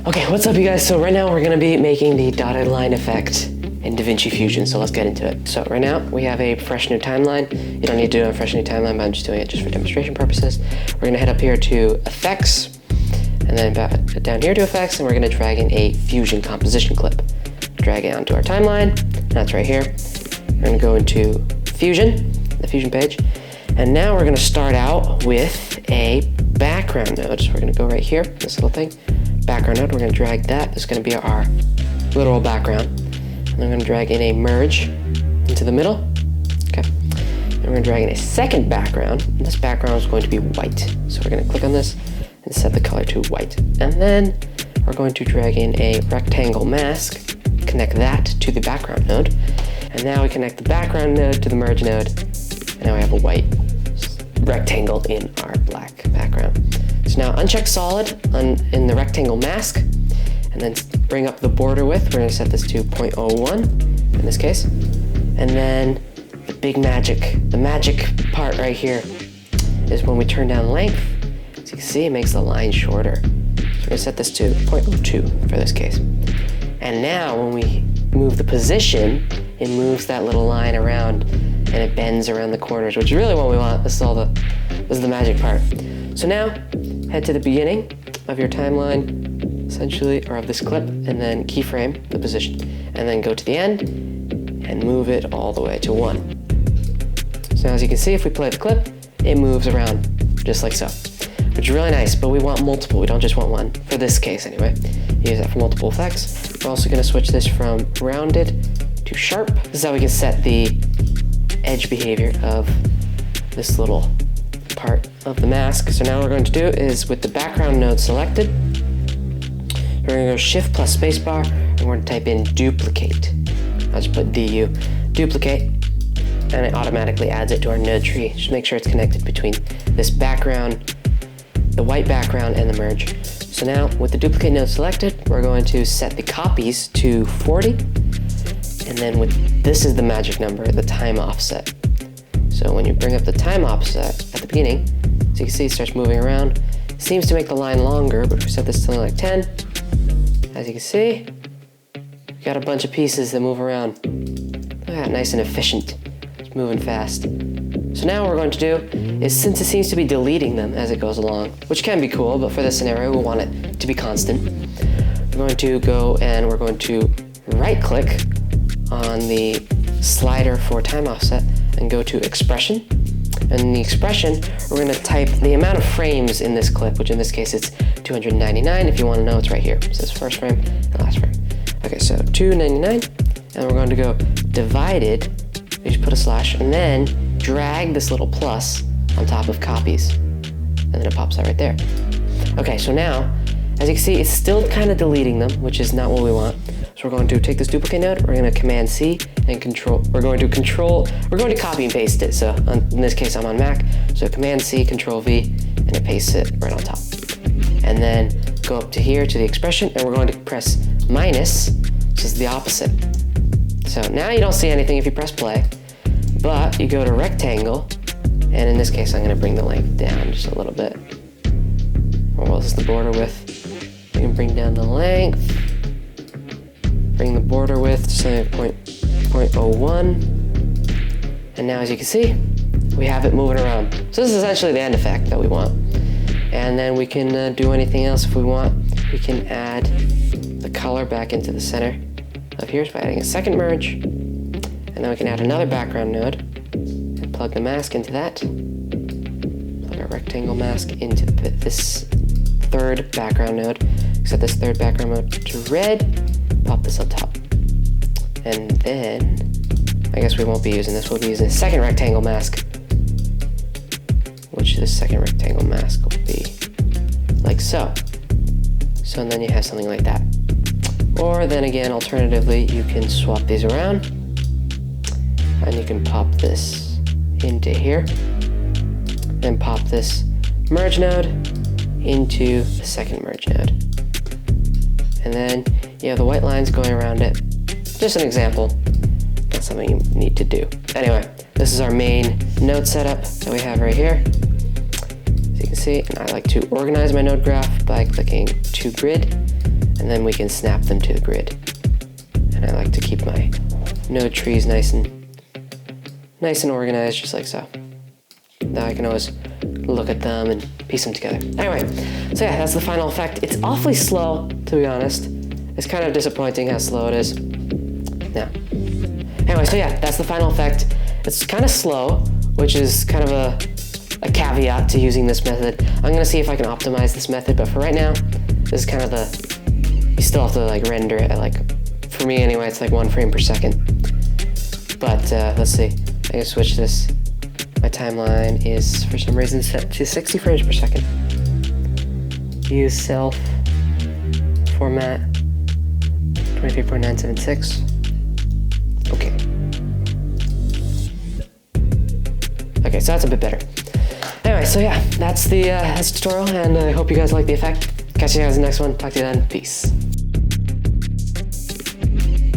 Okay, what's up you guys? So right now we're gonna be making the dotted line effect in DaVinci Fusion, so let's get into it. So right now we have a fresh new timeline. You don't need to do a fresh new timeline, but I'm just doing it just for demonstration purposes. We're gonna head up here to Effects, and then back down here to Effects, and we're gonna drag in a Fusion composition clip. Drag it onto our timeline, that's right here. We're gonna go into Fusion, the Fusion page, and now we're gonna start out with a background node. So we're gonna go right here, this little thing, background node. We're gonna drag that. This is gonna be our literal background. And I'm gonna drag in a merge into the middle. Okay. And we're gonna drag in a second background. And this background is going to be white. So we're gonna click on this and set the color to white. And then we're going to drag in a rectangle mask, connect that to the background node. And now we connect the background node to the merge node. And now we have a white rectangle in our black background. So now uncheck solid in the rectangle mask, and then bring up the border width. We're going to set this to 0.01 in this case. And then the magic part right here is when we turn down length. As you can see, it makes the line shorter. So we're going to set this to 0.02 for this case. And now when we move the position, it moves that little line around and it bends around the corners, which is really what we want. This is the magic part. So now head to the beginning of your timeline, essentially, or of this clip, and then keyframe the position, and then go to the end and move it all the way to 1. So now as you can see, if we play the clip, it moves around just like so, which is really nice, but we want multiple. We don't just want one, for this case anyway. Use that for multiple effects. We're also gonna switch this from rounded to sharp. This is how we can set the edge behavior of this little part of the mask. So now what we're going to do is, with the background node selected, we're going to go Shift plus spacebar, and we're going to type in duplicate. I'll just put DU, duplicate, and it automatically adds it to our node tree. Just make sure it's connected between this background, the white background, and the merge. So now with the duplicate node selected, we're going to set the copies to 40. And then this is the magic number, the time offset. So when you bring up the time offset at the beginning, so you can see it starts moving around. It seems to make the line longer, but if we set this to like 10, as you can see, we got a bunch of pieces that move around. Look at that, nice and efficient. It's moving fast. So now what we're going to do is, since it seems to be deleting them as it goes along, which can be cool, but for this scenario, we want it to be constant. We're going to go and we're going to right click on the slider for time offset and go to expression. And in the expression, we're going to type the amount of frames in this clip, which in this case it's 299. If you want to know, it's right here. It says first frame and last frame. Okay, so 299, and we're going to go divided. You just put a slash and then drag this little plus on top of copies, and then it pops out right there. Okay, so now, as you can see, it's still kind of deleting them, which is not what we want. So we're going to take this duplicate node, we're going to Command C and Control. We're going to copy and paste it. So in this case, I'm on Mac. So Command C, Control V, and it pastes it right on top. And then go up to here to the expression, and we're going to press minus, which is the opposite. So now you don't see anything if you press play, but you go to rectangle, and in this case, I'm going to bring the length down just a little bit. Or what is the border width? We can bring down the length. Bring the border width to something like 0.01. And now as you can see, we have it moving around. So this is essentially the end effect that we want. And then we can do anything else if we want. We can add the color back into the center of here by adding a second merge. And then we can add another background node and plug the mask into that. Plug our rectangle mask into this third background node. Set this third background node to red. Pop this on top. And then, I guess we won't be using this, we'll be using a second rectangle mask, which this second rectangle mask will be like so. So and then you have something like that. Or then again, alternatively, you can swap these around, and you can pop this into here, and pop this merge node into the second merge node. And then you have the white lines going around it. Just an example, not something you need to do. Anyway, this is our main node setup that we have right here. As you can see, and I like to organize my node graph by clicking to grid, and then we can snap them to the grid. And I like to keep my node trees nice and organized, just like so. Now I can always look at them and piece them together. Anyway, so yeah, that's the final effect. It's awfully slow, to be honest. It's kind of disappointing how slow it is. Yeah. Anyway, so yeah, that's the final effect. It's kind of slow, which is kind of a caveat to using this method. I'm gonna see if I can optimize this method, but for right now, this is kind of you still have to like render it at like, for me anyway, it's like 1 frame per second. But let's see, I can switch this. My timeline is, for some reason, set to 60 frames per second. Use self format 23.976. Okay. Okay, so that's a bit better. Anyway, so yeah, that's the tutorial, and I hope you guys like the effect. Catch you guys in the next one. Talk to you then. Peace.